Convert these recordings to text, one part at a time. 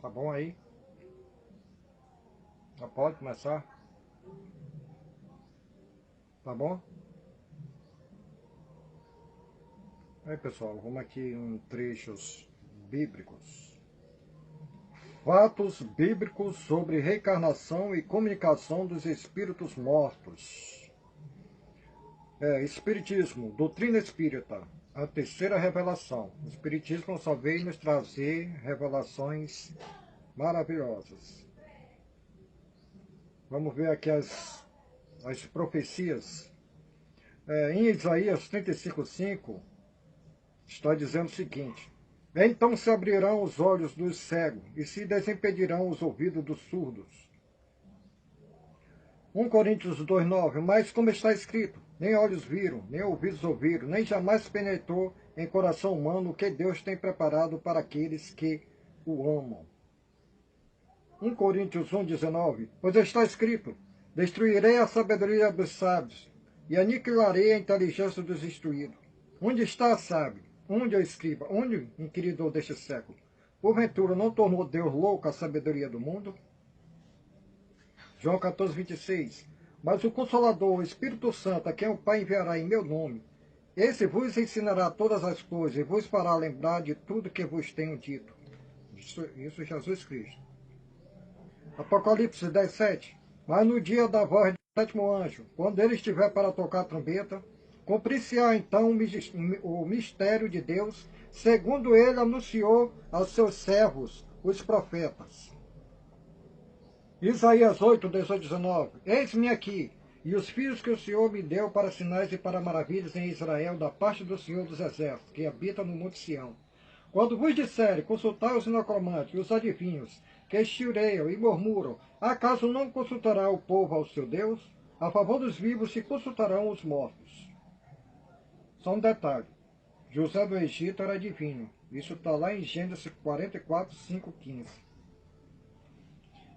Tá bom aí? Já pode começar? Tá bom? Aí pessoal, vamos aqui em trechos bíblicos. Fatos bíblicos sobre reencarnação e comunicação dos espíritos mortos. Espiritismo, doutrina espírita, a terceira revelação. O espiritismo só veio nos trazer revelações maravilhosas. Vamos ver aqui as profecias. Em Isaías 35:5, está dizendo o seguinte: então se abrirão os olhos dos cegos e se desimpedirão os ouvidos dos surdos. 1 Coríntios 2:9, mas como está escrito, nem olhos viram, nem ouvidos ouviram, nem jamais penetrou em coração humano o que Deus tem preparado para aqueles que o amam. 1 Coríntios 1:19, pois está escrito, destruirei a sabedoria dos sábios e aniquilarei a inteligência dos instruídos. Onde está a sábio? Onde é o escriba? Onde o inquiridor deste século? Porventura não tornou Deus louco a sabedoria do mundo? João 14:26. Mas o Consolador, o Espírito Santo, a quem o Pai enviará em meu nome, esse vos ensinará todas as coisas e vos fará lembrar de tudo que vos tenho dito. Isso Jesus Cristo. Apocalipse 10:7. Mas no dia da voz do sétimo anjo, quando ele estiver para tocar a trombeta, cumprir-se-á então o mistério de Deus, segundo ele anunciou aos seus servos, os profetas. Isaías 8:18-19. Eis-me aqui, e os filhos que o Senhor me deu para sinais e para maravilhas em Israel, da parte do Senhor dos Exércitos, que habita no monte Sião. Quando vos disserem, consultai os necromantes e os adivinhos, que estireiam e murmuram, acaso não consultará o povo ao seu Deus? A favor dos vivos se consultarão os mortos. Só um detalhe. José do Egito era divino. Isso está lá em Gênesis 44, 5, 15.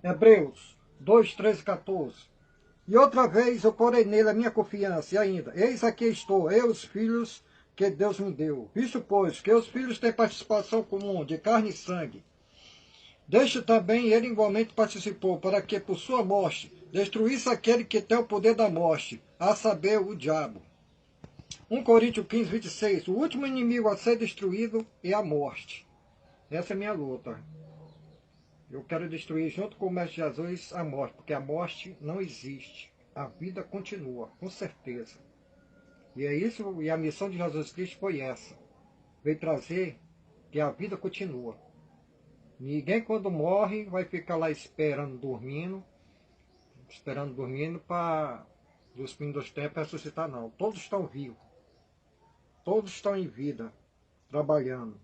Hebreus 2, 13, 14. E outra vez eu porei nele a minha confiança, e ainda, eis aqui estou, eu os filhos que Deus me deu. Visto, pois, que os filhos têm participação comum de carne e sangue, deste também ele igualmente participou, para que por sua morte destruísse aquele que tem o poder da morte, a saber, o diabo. 1 Coríntios 15:26. O último inimigo a ser destruído é a morte. Essa é a minha luta. Eu quero destruir, junto com o Mestre Jesus, a morte, porque a morte não existe. A vida continua, com certeza. E é isso, e a missão de Jesus Cristo foi essa. Veio trazer que a vida continua. Ninguém, quando morre, vai ficar lá esperando dormindo para dos fins dos tempos ressuscitar, não. Todos estão vivos. Todos estão em vida, trabalhando.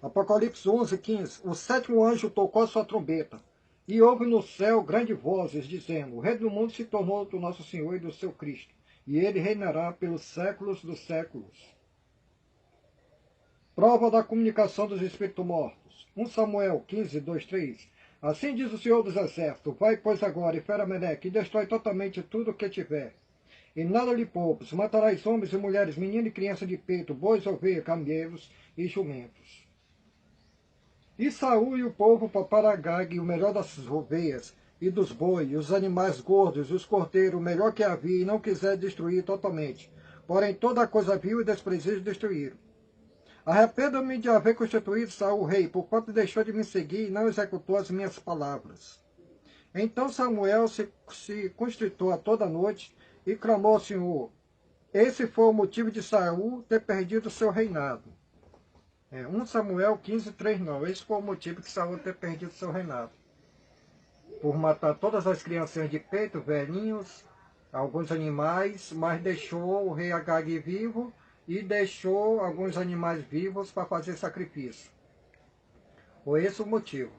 Apocalipse 11:15. O sétimo anjo tocou a sua trombeta, e houve no céu grandes vozes, dizendo, o rei do mundo se tornou do nosso Senhor e do seu Cristo, e ele reinará pelos séculos dos séculos. Prova da comunicação dos espíritos mortos. 1 Samuel 15, 2, 3. Assim diz o Senhor dos Exércitos, vai, pois, agora, e Fera-Meleque, e destrói totalmente tudo o que tiver. E nada lhe poupes, matarás homens e mulheres, menino e criança de peito, bois, ovelhas, camelos e jumentos. E Saul e o povo para Agag, o melhor das ovelhas e dos bois, os animais gordos, os cordeiros, o melhor que havia, e não quiser destruir totalmente. Porém, toda a coisa vil e desprezível destruíram. Arrependo-me de haver constituído Saul rei, porquanto deixou de me seguir e não executou as minhas palavras. Então Samuel se constritou a toda noite e clamou ao Senhor. Esse foi o motivo de Saul ter perdido seu reinado. 1 Samuel 15, 3, 9. Esse foi o motivo de Saul ter perdido seu reinado. Por matar todas as crianças de peito, velhinhos, alguns animais, mas deixou o rei Agag vivo e deixou alguns animais vivos para fazer sacrifício. Foi esse o motivo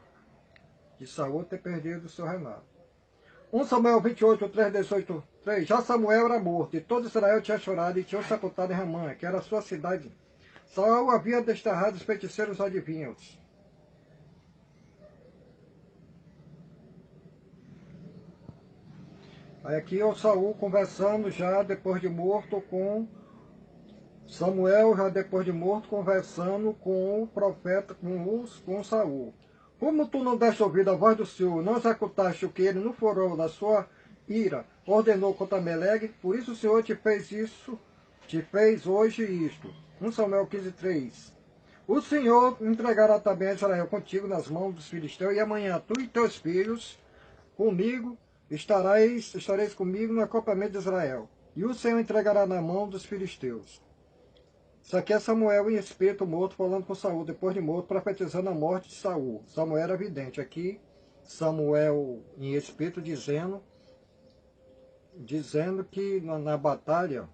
de Saul ter perdido seu reinado. 1 Samuel 28, 3, 18, 3. Já Samuel era morto, e todo Israel tinha chorado e tinha sepultado em Ramã, que era a sua cidade. Saul havia desterrado os feiticeiros adivinhos. Aí aqui é o Saul conversando já, depois de morto, com Samuel, já depois de morto, conversando com o profeta, com Saul. Como tu não deste ouvido à voz do Senhor, não executaste o que ele no furor da sua ira ordenou contra Melegue, por isso o Senhor te fez isso, te fez hoje isto. 1 Samuel 15:3. O Senhor entregará também a Israel contigo nas mãos dos filisteus, e amanhã tu e teus filhos comigo estareis comigo no acampamento de Israel. E o Senhor entregará na mão dos filisteus. Isso aqui é Samuel em espírito morto falando com Saul, depois de morto, profetizando a morte de Saul. Samuel era vidente. Aqui, Samuel em espírito dizendo que na batalha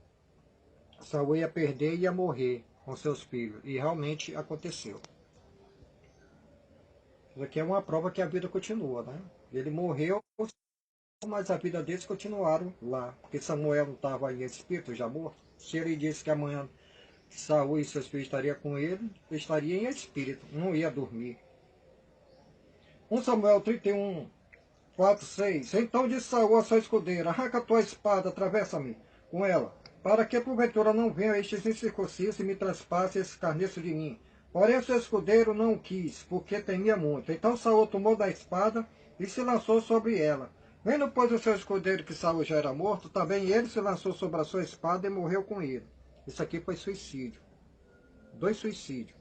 Saul ia perder e ia morrer com seus filhos. E realmente aconteceu. Isso aqui é uma prova que a vida continua, né? Ele morreu, mas a vida deles continuaram lá. Porque Samuel não estava em espírito já morto. Se ele disse que amanhã Saul e seus filhos estariam com ele, estaria em espírito, não ia dormir. 1 Samuel 31, 4, 6. Então disse Saul a sua escudeira: arranca a tua espada, atravessa-me com ela, para que porventura não venham estes incircuncisos e me traspasse esse carneço de mim. Porém o seu escudeiro não o quis, porque temia muito. Então Saul tomou da espada e se lançou sobre ela. Vendo, pois, o seu escudeiro que Saul já era morto, também ele se lançou sobre a sua espada e morreu com ele. Isso aqui foi suicídio. 2 suicídios.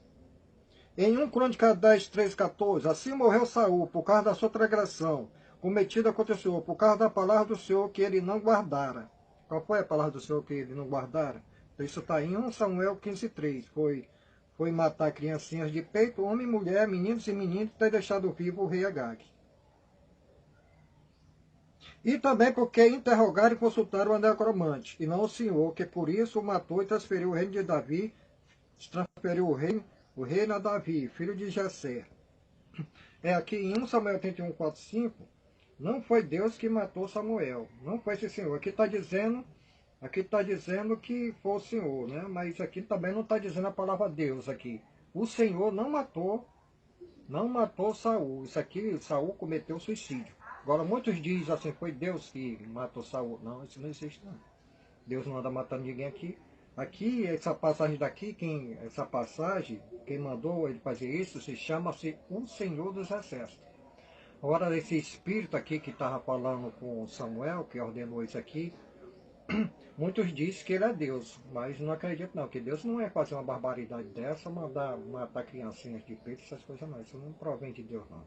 Em 1 Crônica 10, 3, 14, assim morreu Saul por causa da sua transgressão cometida contra o Senhor, por causa da palavra do Senhor que ele não guardara. Qual foi a palavra do Senhor que ele não guardara? Isso está em 1 Samuel 15, 3. Foi matar criancinhas de peito, homem e mulher, meninos e meninas, e ter deixado vivo o rei Agag. E também porque interrogaram e consultaram o necromante, e não o Senhor, que por isso o matou e transferiu o reino de Davi, transferiu o reino a Davi, filho de Jessé. Aqui em 1 Samuel 31, 4, 5, não foi Deus que matou Samuel, não foi esse Senhor. Aqui está dizendo que foi o Senhor, né? Mas aqui também não está dizendo a palavra Deus aqui. O Senhor não matou Saul. Isso aqui, Saul cometeu suicídio. Agora, muitos dizem assim, foi Deus que matou Saul. Não, isso não existe não. Deus não anda matando ninguém aqui. Aqui, essa passagem daqui, quem mandou ele fazer isso, se chama-se o Senhor dos Exércitos. Agora, esse espírito aqui que estava falando com Samuel, que ordenou isso aqui, muitos dizem que ele é Deus, mas não acredito não, que Deus não é fazer uma barbaridade dessa, matar criancinhas de peito, essas coisas não. Isso não provém de Deus não.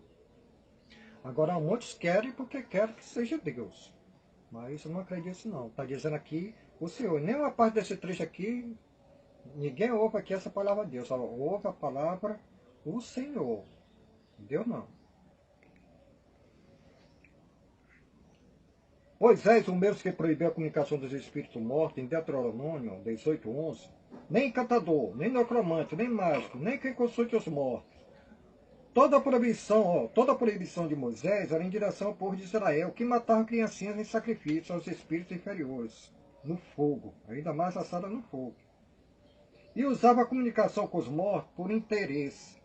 Agora, muitos querem porque querem que seja Deus. Mas eu não acredito não. Está dizendo aqui o Senhor. Nenhuma parte desse trecho aqui, ninguém ouve aqui essa palavra de Deus. Só ouve a palavra o Senhor. Deus não. Moisés, o mesmo que proibiu a comunicação dos espíritos mortos, em Deuteronômio 18:11, nem encantador, nem necromante, nem mágico, nem quem consulte os mortos. Toda a proibição de Moisés era em direção ao povo de Israel, que matava criancinhas em sacrifício aos espíritos inferiores, no fogo, ainda mais assada no fogo. E usava a comunicação com os mortos por interesse,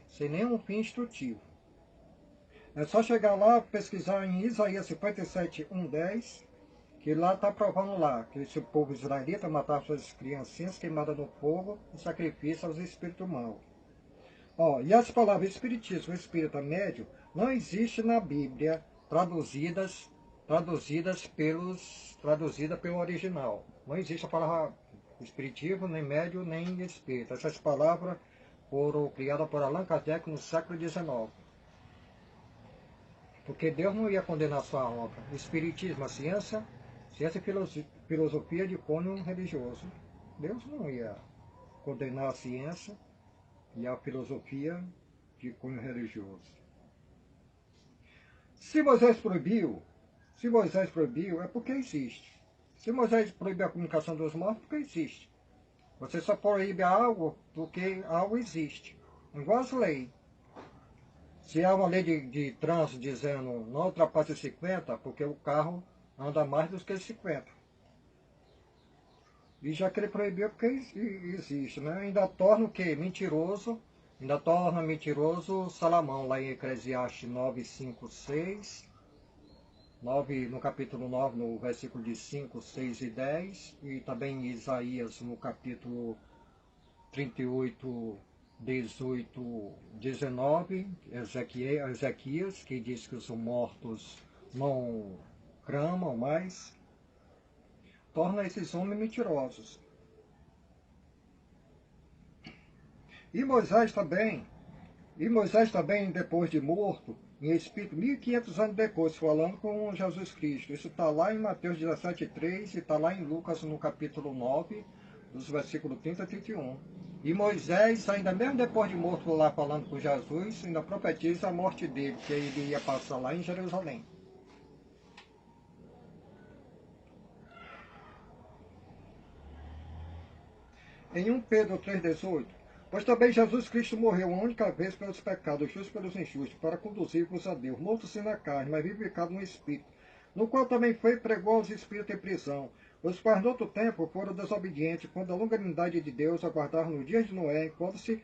sem nenhum fim instrutivo. É só chegar lá, pesquisar em Isaías 57, 1, 10, que lá está provando lá, que esse povo israelita matava suas criancinhas queimadas no fogo em sacrifício aos espíritos maus. E as palavras espiritismo e espírita médio não existem na Bíblia traduzidas pelo original. Não existe a palavra espiritismo, nem médio, nem espírita. Essas palavras foram criadas por Allan Kardec no século XIX. Porque Deus não ia condenar sua obra. O espiritismo, a ciência e filosofia de cunho religioso. Deus não ia condenar a ciência e a filosofia de cunho religioso. Se Moisés proibiu, é porque existe. Se Moisés proibiu a comunicação dos mortos, porque existe. Você só proíbe algo porque algo existe. Igual as leis. Se há uma lei de trânsito dizendo não ultrapasse 50, porque o carro anda mais do que 50. E já que ele proibiu, porque existe, né? Ainda torna o quê? Mentiroso. Ainda torna mentiroso Salomão, lá em Eclesiastes 9, 5, 6. no capítulo 9, no versículo de 5, 6 e 10, e também em Isaías, no capítulo 38, 18, 19, Ezequias, que diz que os mortos não clamam mais, torna esses homens mentirosos. E Moisés também, depois de morto, em espírito, 1500 anos depois, falando com Jesus Cristo. Isso está lá em Mateus 17,3 e está lá em Lucas, no capítulo 9, dos versículos 30 a 31. E Moisés, ainda mesmo depois de morto lá falando com Jesus, ainda profetiza a morte dele, que ele ia passar lá em Jerusalém. Em 1 Pedro 3,18, pois também Jesus Cristo morreu uma única vez pelos pecados, justos pelos injustos, para conduzir-vos a Deus, morto sim na carne, mas vivificado no Espírito, no qual também foi pregou aos espíritos em prisão, os quais no outro tempo foram desobedientes, quando a longanimidade de Deus aguardavam no dia de Noé, quando se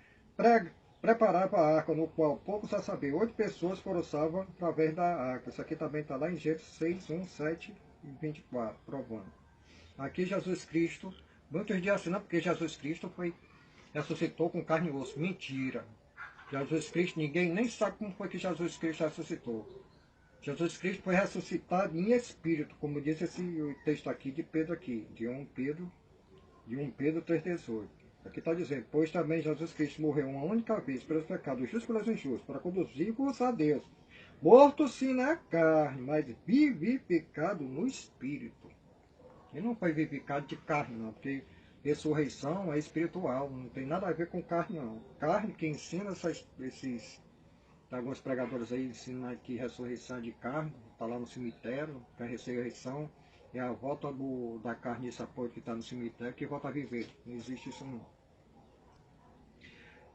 preparava a arca, no qual poucos a saber, 8 pessoas foram salvas através da arca. Isso aqui também está lá em Gênesis 6, 1, 7 e 24, provando. Aqui Jesus Cristo, muitos dizem assim, não, porque Jesus Cristo ressuscitou com carne e osso. Mentira. Jesus Cristo, ninguém nem sabe como foi que Jesus Cristo ressuscitou. Jesus Cristo foi ressuscitado em espírito, como diz esse texto aqui de Pedro aqui, de 1 Pedro 3,18. Aqui está dizendo, pois também Jesus Cristo morreu uma única vez pelos pecados, justos pelos injustos, para conduzir-vos a Deus. Morto sim na carne, mas vivificado no espírito. Ele não foi vivificado de carne, não, porque ressurreição é espiritual, não tem nada a ver com carne, não. Carne que ensina alguns pregadores aí ensinam que ressurreição é de carne, está lá no cemitério, que a ressurreição é a volta da carniça podre que está no cemitério, que volta a viver. Não existe isso não.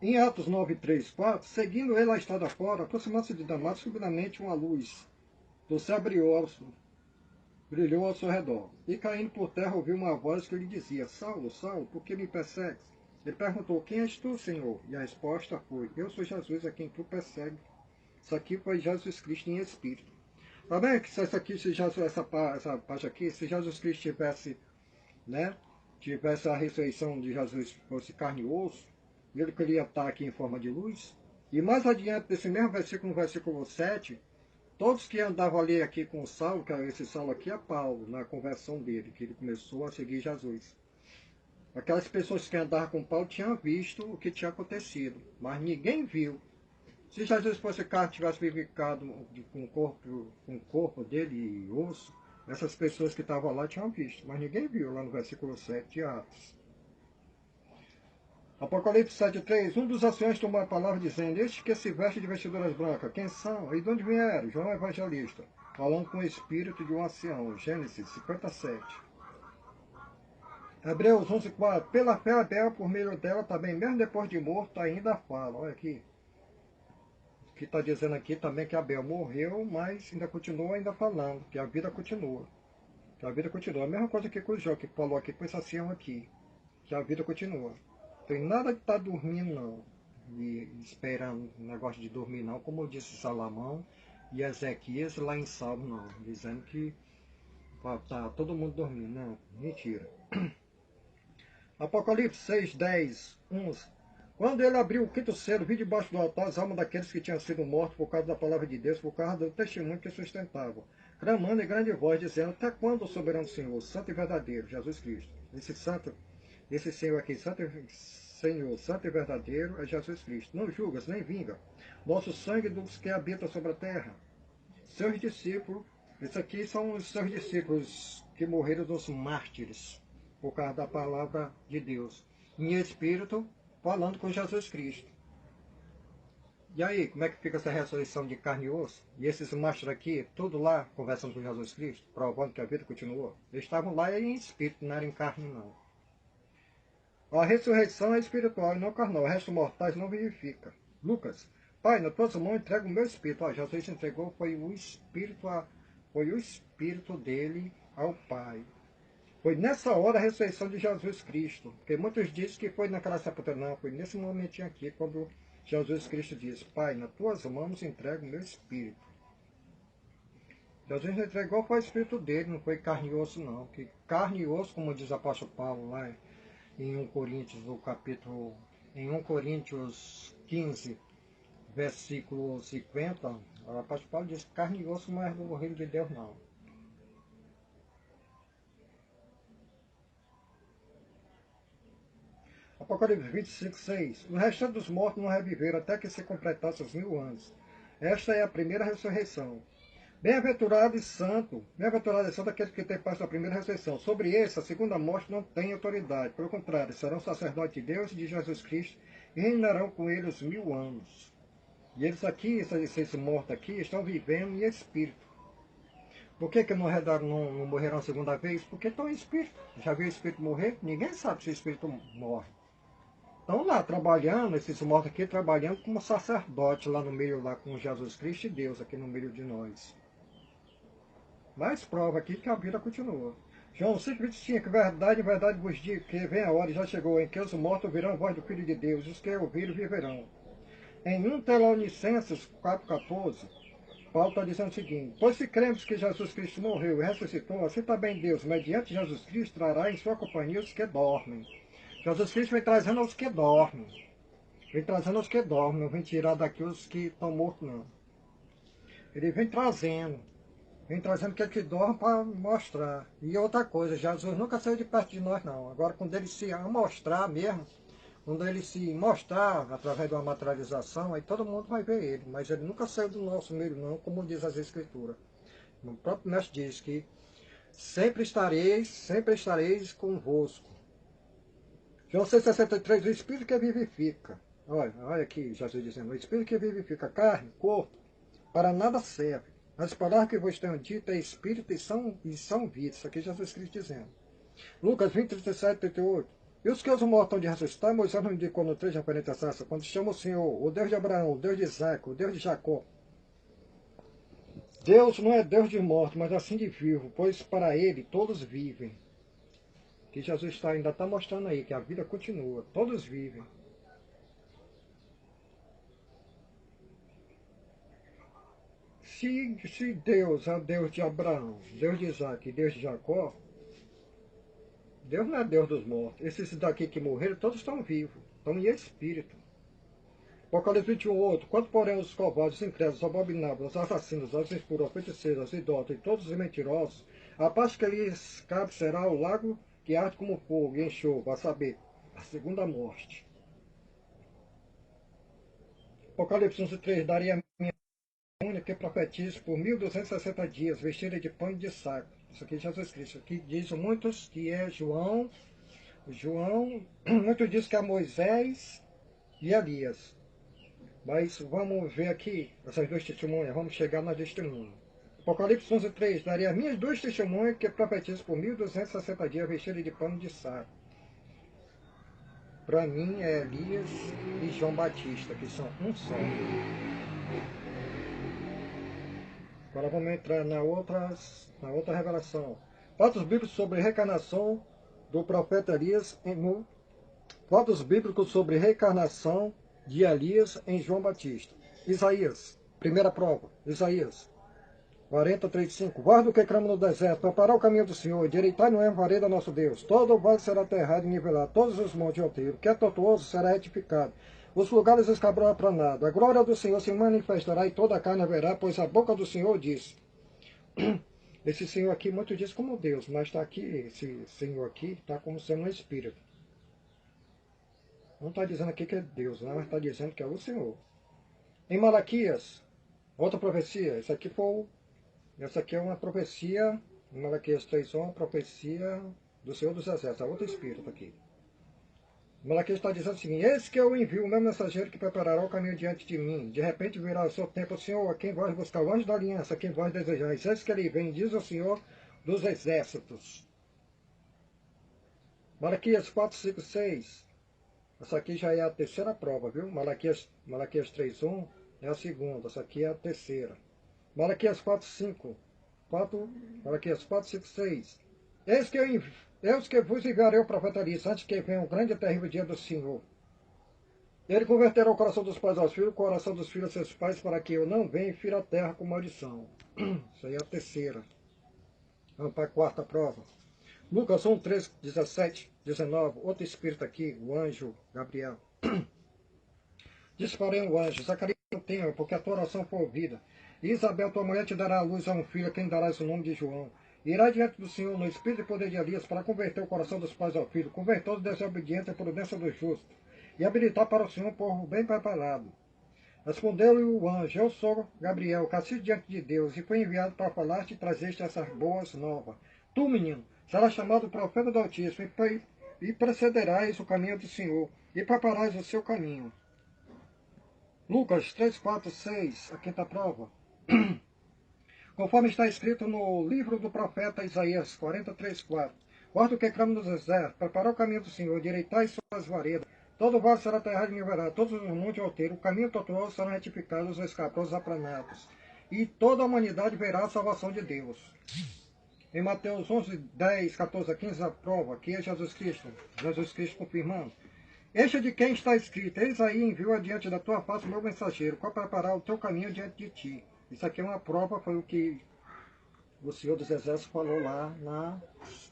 Em Atos 9, 3, 4, seguindo ele a estrada fora, aproximando-se de Damasco, subitamente uma luz do céu brilhou ao seu redor. E caindo por terra ouviu uma voz que lhe dizia, Saulo, Saulo, por que me persegues? Ele perguntou, quem és tu, Senhor? E a resposta foi, eu sou Jesus a quem tu persegues. Isso aqui foi Jesus Cristo em espírito. Tá bem que essa parte aqui, se Jesus Cristo tivesse a ressurreição de Jesus, fosse carne e osso, ele queria estar aqui em forma de luz. E mais adiante desse mesmo versículo, no versículo 7, todos que andavam ali aqui com o Saulo, que esse Saulo aqui é Paulo, na conversão dele, que ele começou a seguir Jesus. Aquelas pessoas que andavam com Paulo tinham visto o que tinha acontecido, mas ninguém viu. Se Jesus fosse carne, tivesse vivificado com o corpo dele e osso, essas pessoas que estavam lá tinham visto, mas ninguém viu, lá no versículo 7 de Atos. Apocalipse 7,3, um dos anciãos tomou a palavra dizendo, estes que se vestem de vestiduras brancas, quem são? E de onde vieram? João Evangelista, falando com o espírito de um ancião, Gênesis 57. Hebreus 11,4, pela fé Abel, por meio dela também, mesmo depois de morto, ainda fala, olha aqui. Que está dizendo aqui também que Abel morreu, mas ainda continua falando, que a vida continua. Que a vida continua. A mesma coisa que o Jó, que falou aqui com esse ancião aqui, que a vida continua. Não tem nada de estar dormindo, não. E esperando um negócio de dormir, não, como disse Salomão e Ezequias lá em Salmo, não. Dizendo que está todo mundo dormindo. Não, mentira. Apocalipse 6, 10, 11. Quando ele abriu o quinto selo, vi debaixo do altar as almas daqueles que tinham sido mortos por causa da palavra de Deus, por causa do testemunho que sustentavam, clamando em grande voz, dizendo, até quando, soberano Senhor, santo e verdadeiro, Jesus Cristo? Esse Senhor aqui, Senhor, santo e verdadeiro, é Jesus Cristo. Não julgas, nem vinga. Nosso sangue dos que habitam sobre a terra. Seus discípulos, esses aqui são os seus discípulos que morreram dos mártires, por causa da palavra de Deus. Em espírito, falando com Jesus Cristo. E aí, como é que fica essa ressurreição de carne e osso? E esses mastros aqui, tudo lá, conversando com Jesus Cristo, provando que a vida continuou. Eles estavam lá em espírito, não era em carne, não. A ressurreição é espiritual e não carnal. O resto mortais não vivifica. Lucas, Pai, na tua mão entrega o meu espírito. Jesus entregou, foi o espírito dele ao Pai. Foi nessa hora a ressurreição de Jesus Cristo. Porque muitos dizem que foi naquela sepultura. Não, foi nesse momentinho aqui, quando Jesus Cristo diz, Pai, nas tuas mãos entrego o meu espírito. Jesus entregou foi o Espírito dele, não foi carne e osso não. Que carne e osso, como diz o apóstolo Paulo lá em 1 Coríntios, no capítulo, em 1 Coríntios 15, versículo 50, o apóstolo Paulo diz que carne e osso não é do reino de Deus não. Apocalipse 25, 6. O restante dos mortos não reviveram até que se completassem os 1000 anos. Esta é a primeira ressurreição. Bem-aventurado e santo aquele que tem parte da primeira ressurreição. Sobre esse, a segunda morte não tem autoridade. Pelo contrário, serão sacerdotes de Deus e de Jesus Cristo e reinarão com ele os 1000 anos. E eles aqui, esses mortos aqui, estão vivendo em espírito. Por que não morreram a segunda vez? Porque estão em espírito. Já viu o espírito morrer? Ninguém sabe se o espírito morre. Estão lá trabalhando, esses mortos aqui, trabalhando como sacerdote lá no meio, lá com Jesus Cristo e Deus aqui no meio de nós. Mais prova aqui que a vida continua. João 5,25, que verdade, verdade vos digo, que vem a hora e já chegou, em que os mortos ouvirão a voz do Filho de Deus, e os que ouviram viverão. Em 1 Tessalonicenses 4,14, Paulo está dizendo o seguinte: pois se cremos que Jesus Cristo morreu e ressuscitou, assim também Deus, mediante Jesus Cristo, trará em sua companhia os que dormem. Jesus Cristo vem trazendo aos que dormem. Vem trazendo aos que dormem, não vem tirar daqui os que estão mortos, não. Ele vem trazendo aquele que dorme para mostrar. E outra coisa, Jesus nunca saiu de perto de nós, não. Agora, quando ele se mostrar mesmo, quando ele se mostrar através de uma materialização, aí todo mundo vai ver ele. Mas ele nunca saiu do nosso meio, não, como diz as Escrituras. O próprio mestre diz que sempre estareis convosco. João 6,63, o Espírito que vivifica. Olha aqui Jesus dizendo, o Espírito que vivifica carne, corpo, para nada serve. As palavras que vos tenho dito é Espírito e são vida. Isso aqui Jesus Cristo dizendo. Lucas 20, 37, 38. E os que os mortos de ressuscitar, Moisés não indicou no 3 referente a essa, quando chama o Senhor, o Deus de Abraão, o Deus de Isaac, o Deus de Jacó. Deus não é Deus de mortos, mas assim de vivo, pois para ele todos vivem. Que Jesus ainda está mostrando aí, que a vida continua, todos vivem. Se Deus é o Deus de Abraão, Deus de Isaac e Deus de Jacó, Deus não é Deus dos mortos. Esses daqui que morreram, todos estão vivos, estão em espírito. Apocalipse 21, 8. Quanto porém os covardes, os incrédulos, os abomináveis, os assassinos, os impuros, os feiticeiros, os idólatras e todos os mentirosos, a parte que lhes cabe será o lago que arde como fogo e enxofre, a saber, a segunda morte. Apocalipse 11, 3. Daria a minha única que profetize por 1260 dias, vestida de pano de saco. Isso aqui é Jesus Cristo. Aqui diz muitos que é João, muitos dizem que é Moisés e Elias. Mas vamos ver aqui essas duas testemunhas, vamos chegar na testemunha. Apocalipse 11, 3. Daria as minhas duas testemunhas que profetizam por 1260 dias, vestida de pano de saco. Para mim é Elias e João Batista, que são um só. Agora vamos entrar na outra revelação. Fatos bíblicos sobre reencarnação do profeta Elias fatos bíblicos sobre reencarnação de Elias em João Batista. Isaías, primeira prova, Isaías 40:35. Guarda o que clama no deserto, preparar o caminho do Senhor, endireitai no erro vareda nosso Deus. Todo o vale será aterrado e nivelado, todos os montes alteiros, que é tortuoso será retificado. Os lugares escabrão aplanado. A glória do Senhor se manifestará e toda a carne verá, pois a boca do Senhor diz. Esse Senhor aqui, muito diz como Deus, mas está aqui, esse Senhor aqui, está como sendo um Espírito. Não está dizendo aqui que é Deus, não, mas está dizendo que é o Senhor. Em Malaquias, outra profecia, essa aqui é uma profecia, em Malaquias 3:1, uma profecia do Senhor dos Exércitos, é outro Espírito aqui. Malaquias está dizendo o seguinte: eis que eu envio o meu mensageiro que preparará o caminho diante de mim. De repente virá o seu tempo, Senhor, a quem vós buscar o anjo da aliança, a quem vós desejais. Eis que ele vem, diz o Senhor dos Exércitos. Malaquias 4, 5, 6. Essa aqui já é a terceira prova, viu? Malaquias 3:1 é a segunda, essa aqui é a terceira. Malaquias 4, 5. Malaquias 4, 5, 6. Eis que vos enviarei o profeta Elias, antes que venha o grande e terrível dia do Senhor. Ele converterá o coração dos pais aos filhos, o coração dos filhos a seus pais, para que eu não venha e fira a terra com maldição. Isso aí é a terceira. Vamos para a quarta prova. Lucas 1, 13, 17, 19. Outro espírito aqui, o anjo Gabriel. Disse porém o anjo: Zacarias, não tenha, porque a tua oração foi ouvida. E Isabel, tua mulher, te dará à luz a um filho, a quem darás o nome de João. Irá diante do Senhor no espírito e poder de Elias, para converter o coração dos pais ao filho, converter os desobedientes à prudência do justo, e habilitar para o Senhor um povo bem preparado. Respondeu-lhe o anjo: Eu sou Gabriel, castigo diante de Deus, e fui enviado para falar-te e trazer-te essas boas novas. Tu, menino, serás chamado profeta do Altíssimo, e precederás o caminho do Senhor, e prepararás o seu caminho. Lucas 3, 4, 6, a quinta prova. Conforme está escrito no livro do profeta Isaías 43, 4. Guarda o que clama nos desertos, preparar o caminho do Senhor, direitai suas varedas. Todo vale será terra de nivelar, todos os montes alteiros, o caminho tortuoso serão retificados, os escabrosos aplanados. E toda a humanidade verá a salvação de Deus. Em Mateus 11, 10, 14 a 15, a prova, que é Jesus Cristo confirmando. Este de quem está escrito: Eis aí enviou adiante da tua face o meu mensageiro, para preparar o teu caminho diante de ti. Isso aqui é uma prova, foi o que o Senhor dos Exércitos falou lá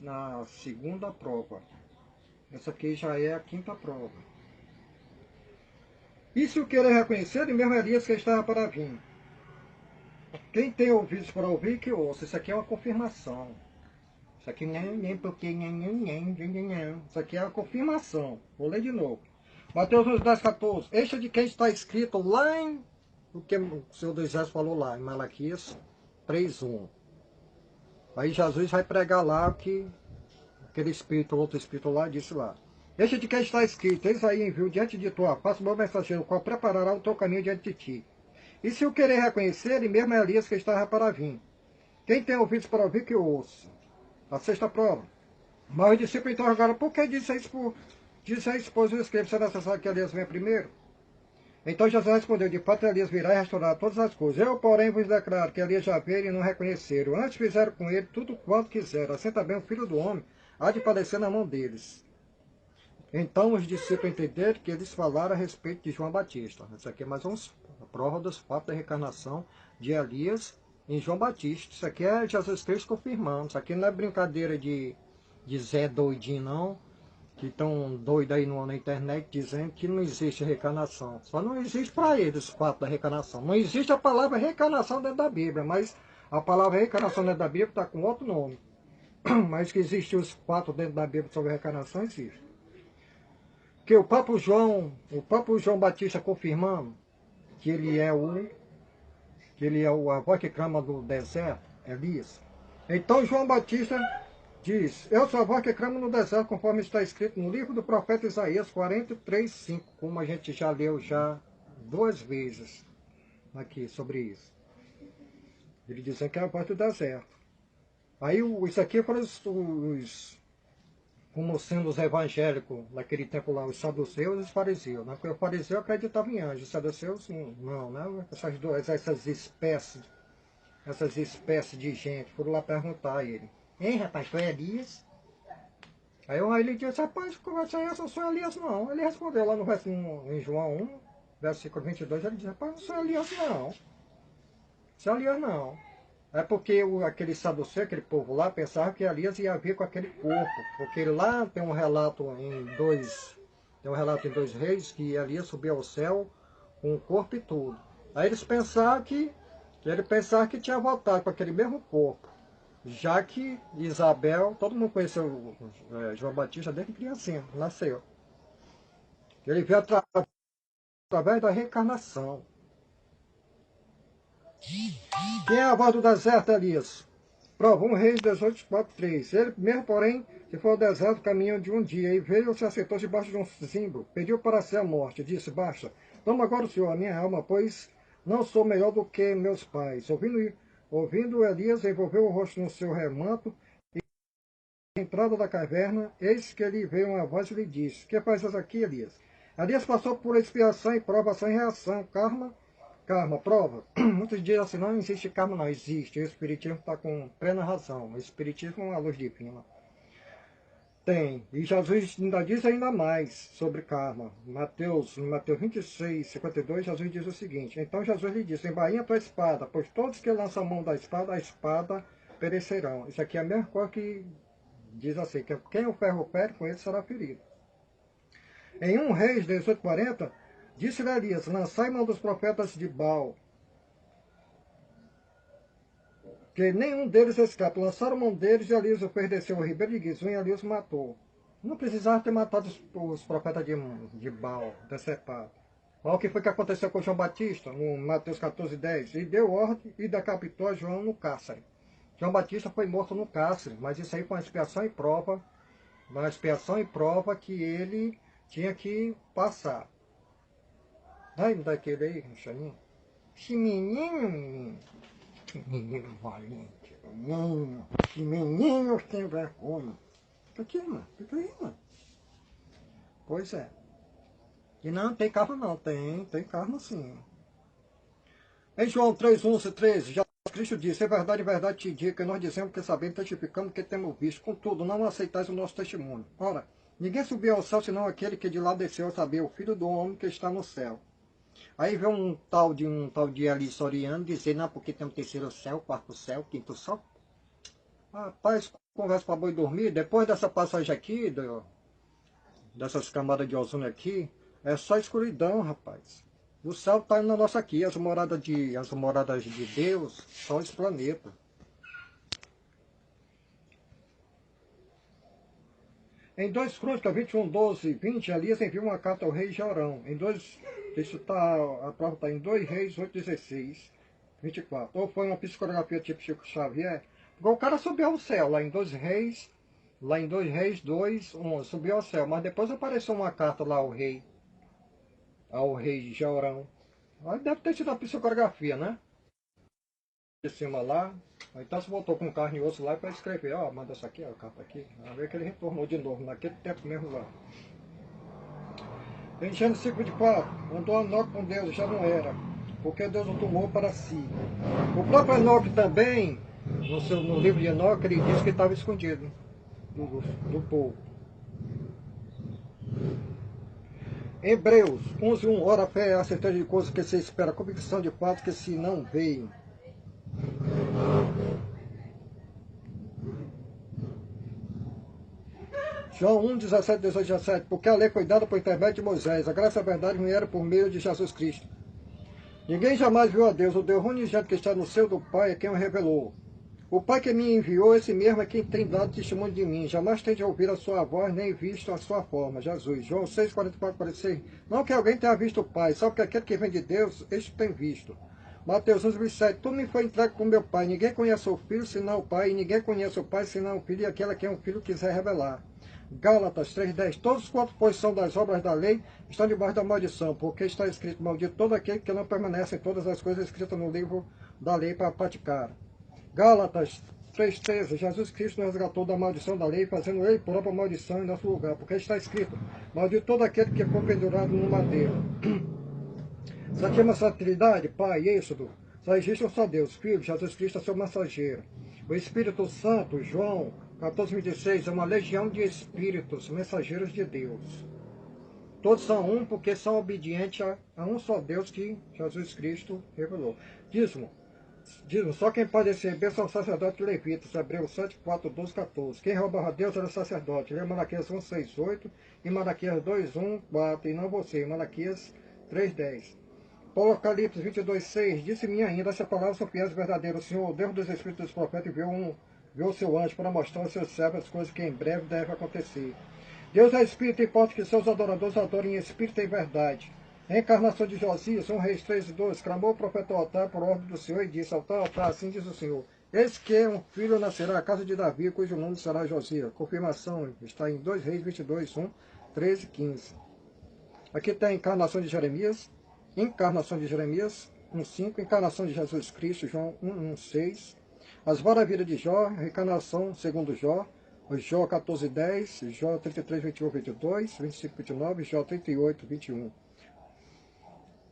na segunda prova. Essa aqui já é a quinta prova. E se o querer reconhecer, e mesmo Elias que estava para vir. Quem tem ouvidos para ouvir, que ouça. Isso aqui é uma confirmação. Isso aqui nem porque não. Isso aqui é uma confirmação. Vou ler de novo. Mateus 10, 14. Este é de quem está escrito lá em... O que o Senhor dos Exércitos falou lá, em Malaquias 3:1. Aí Jesus vai pregar lá o que aquele espírito, outro espírito lá, disse lá. Este de quem está escrito: Eis aí envio diante de tua face o meu mensageiro, o qual preparará o teu caminho diante de ti. E se o querer reconhecer, e mesmo Elias que estava para vir. Quem tem ouvidos para ouvir, que ouça. A sexta prova. Mas os discípulos interrogaram: por que disse a esposa do escravo, se é necessário que Elias venha primeiro? Então Jesus respondeu: de fato Elias virá e restaurar todas as coisas. Eu, porém, vos declaro que Elias já veio e não reconheceram. Antes fizeram com ele tudo quanto quiseram. Assim também o Filho do Homem há de padecer na mão deles. Então os discípulos entenderam que eles falaram a respeito de João Batista. Isso aqui é mais uma prova dos fatos da reencarnação de Elias em João Batista. Isso aqui é Jesus Cristo confirmando. Isso aqui não é brincadeira de Zé doidinho, não. Que estão doidos aí na internet dizendo que não existe reencarnação. Só não existe para eles o fato da reencarnação. Não existe a palavra reencarnação dentro da Bíblia, mas a palavra reencarnação dentro da Bíblia está com outro nome. Mas que existe os fatos dentro da Bíblia sobre a reencarnação, existe. Que o próprio João Batista confirmando que ele é a voz que clama do deserto, Elias. Então João Batista diz: eu sou a voz que clama no deserto, conforme está escrito no livro do profeta Isaías 43, 5, como a gente já leu já 2 vezes aqui sobre isso. Ele diz que é a voz do deserto. Aí isso aqui foram como sendo os evangélicos naquele tempo lá, os saduceus e os fariseus. Né? Porque o fariseu acreditava em anjos, os saduceus não, né? Essas espécies de gente foram lá perguntar a ele: hein, rapaz, tu é Elias? Aí ele disse: rapaz, conversa é essa? Eu sou Elias não. Ele respondeu lá no em João 1, versículo 22, ele disse: rapaz, não sou Elias não. Sou Elias não. É porque aquele saduceu, aquele povo lá, pensava que Elias ia vir com aquele corpo. Porque lá tem um relato em 2 reis, que Elias subiu ao céu com o corpo e tudo. Aí eles pensavam que tinha voltado com aquele mesmo corpo. Já que Isabel, todo mundo conheceu João Batista desde criancinha, nasceu. Ele veio através da reencarnação. Quem é a voz do deserto, Elias? Prova 1 Reis 18, 4, 3. Ele mesmo, porém, se foi ao deserto caminho de um dia, e veio se assentou debaixo de um zimbro, pediu para si a morte, disse: basta, toma agora o Senhor a minha alma, pois não sou melhor do que meus pais. Ouvindo Elias, envolveu o rosto no seu remanto, e na entrada da caverna, eis que lhe veio uma voz e lhe disse: que fazes aqui, Elias? Elias passou por expiação e provação e reação, karma, prova. Muitos dizem assim: não existe karma, não existe. O Espiritismo está com plena razão. O Espiritismo é uma luz divina. Tem. E Jesus ainda diz ainda mais sobre karma. Mateus 26, 52, Jesus diz o seguinte: então Jesus lhe disse, embainha a tua espada, pois todos que lançam a mão da espada, a espada perecerão. Isso aqui é a mesma coisa que diz assim, que quem o ferro fere, com ele será ferido. Em 1 Reis 18:40, disse-lhe Elias, lançai mão dos profetas de Baal, que nenhum deles escapa. Lançaram mão deles e Elias o perdeceu o ribeiro de Gizum e Elias o matou. Não precisava ter matado os profetas de Baal, decepado. Olha o que foi que aconteceu com João Batista, no Mateus 14:10. E deu ordem e decapitou a João no cárcere. João Batista foi morto no cárcere, mas isso aí foi uma expiação e prova que ele tinha que passar. Ai, me dá aquele aí, Michaninho. Esse menino. Menino valente, menino, que meninos têm vergonha. Fica aqui, mano, fica aí, mano. Pois é. E não tem karma não, tem karma sim. Em João 3:11-13, já Cristo disse, é verdade te digo, que nós dizemos que sabemos, testificamos que temos visto. Contudo, não aceitais o nosso testemunho. Ora, ninguém subiu ao céu, senão aquele que de lá desceu a saber, o Filho do Homem que está no céu. Aí vem um tal de ali Soriano dizer, não, porque tem um terceiro céu, quarto céu, quinto céu. Rapaz, conversa para boi dormir. Depois dessa passagem aqui, dessas camadas de ozônio aqui, é só escuridão, rapaz. O céu está na nossa aqui, as moradas de Deus são os planetas. Em 2 Crônicas 21:12-20, Elias enviou uma carta ao rei Jorão. Isso tá, a prova está em 2 Reis 8:16-24. Ou foi uma psicografia tipo Chico Xavier? Porque o cara subiu ao céu, lá em 2 Reis 2:1, subiu ao céu. Mas depois apareceu uma carta lá ao rei Jorão. Aí deve ter sido uma psicografia, né? De cima lá. Então se voltou com carne e osso lá para escrever, ó, manda essa aqui, ó, a carta aqui. A ver que ele retornou de novo, naquele tempo mesmo lá. Em Gênesis 5:24, andou Enoque com Deus, já não era, porque Deus o tomou para si. O próprio Enoque também, no livro de Enoque, ele disse que estava escondido do povo. Hebreus 11:1, ora a fé é a certeza de coisas que se espera, a convicção de fatos que se não veem. João 1:17-18-17, porque a lei foi dada por intermédio de Moisés, a graça e a verdade vieram por meio de Jesus Cristo. Ninguém jamais viu a Deus, o Deus unigênito que está no seio do Pai é quem o revelou. O Pai que me enviou, esse mesmo é quem tem dado testemunho de mim. Jamais tem de ouvir a sua voz, nem visto a sua forma. Jesus. João 6:44-46. Não que alguém tenha visto o Pai, só que aquele que vem de Deus, este tem visto. Mateus 11:27. Tu me foi entregue por meu Pai. Ninguém conhece o Filho, senão o Pai. E ninguém conhece o Pai, senão o Filho, e aquele a quem o Filho quiser revelar. Gálatas 3:10. Todos quantos, pois, são das obras da lei, estão debaixo da maldição, porque está escrito, maldito todo aquele que não permanece em todas as coisas escritas no livro da lei para praticar. Gálatas 3:13. Jesus Cristo nos resgatou da maldição da lei, fazendo ele própria maldição em nosso lugar, porque está escrito, maldito todo aquele que foi pendurado no madeiro. Santíssima Trindade, Pai, Êxodo, só existe um só Deus, Filho, Jesus Cristo é seu mensageiro. O Espírito Santo, João 14:26, é uma legião de espíritos, mensageiros de Deus. Todos são um porque são obedientes a um só Deus que Jesus Cristo revelou. Dízimo, só quem pode receber são sacerdotes levitas, Hebreus 7:4-12-14. Quem roubava a Deus era sacerdote. Lê Malaquias 1:6-8 e Malaquias 2:1-4, e não você, Malaquias 3:10. Apocalipse 22:6, disse-me ainda, essa palavra são fiéis e verdadeiros. O Senhor, Deus dos Espíritos dos Profetas, enviou o seu anjo para mostrar aos seus servos as coisas que em breve devem acontecer. Deus é Espírito, importa que seus adoradores adorem em Espírito e em verdade. A encarnação de Josias, 1 Reis 3:2, clamou o profeta ao altar por ordem do Senhor e disse, altar, assim diz o Senhor, eis que um filho nascerá à casa de Davi, cujo nome será Josias. Confirmação está em 2 Reis 22:1, 13, 15. Aqui está a encarnação de Jeremias, 1:5, encarnação de Jesus Cristo, João 1:6, as maravilhas de Jó, reencarnação segundo Jó, Jó 14:10, Jó 33:21-22, 25:29, Jó 38:21.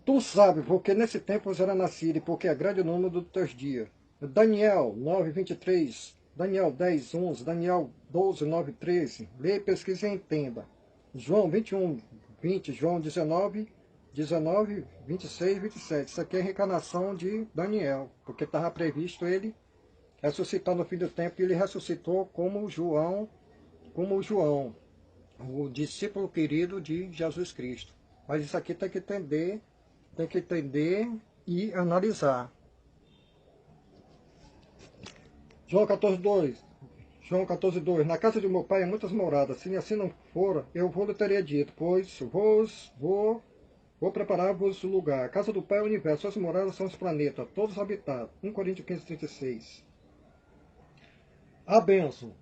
Tu sabes, porque nesse tempo será nascido, e porque é grande o número dos teus dias. Daniel 9:23, Daniel 10, 11, Daniel 12, 9, 13. Leia, pesquise e entenda. João 21, 20, João 19, 19, 26, 27. Isso aqui é a reencarnação de Daniel, porque estava previsto ele ressuscitar no fim do tempo, e ele ressuscitou como João, o discípulo querido de Jesus Cristo. Mas isso aqui tem que entender e analisar. João 14, 2. João 14, 2. Na casa de meu pai há muitas moradas. Se assim não for, eu vou lhe teria dito, pois vou preparar-vos lugar. A casa do pai é o universo, suas moradas são os planetas, todos habitados. 1 Coríntios 15, 36. A bênção.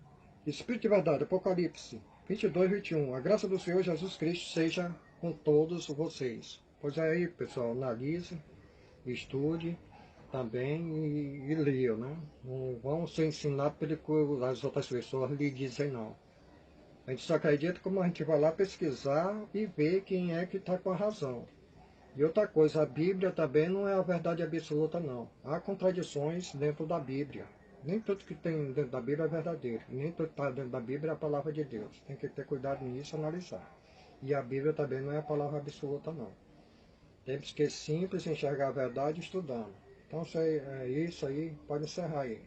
Espírito de verdade, Apocalipse 22, 21. A graça do Senhor Jesus Cristo seja com todos vocês. Pois é aí, pessoal, analise, estude também e leia, né? Não vão ser ensinados pelo que as outras pessoas lhe dizem, não. A gente só acredita como a gente vai lá pesquisar e ver quem é que está com a razão. E outra coisa, a Bíblia também não é a verdade absoluta, não. Há contradições dentro da Bíblia. Nem tudo que tem dentro da Bíblia é verdadeiro. Nem tudo que está dentro da Bíblia é a palavra de Deus. Tem que ter cuidado nisso e analisar. E a Bíblia também não é a palavra absoluta, não. Temos que simples enxergar a verdade estudando. Então, é isso aí. Pode encerrar aí.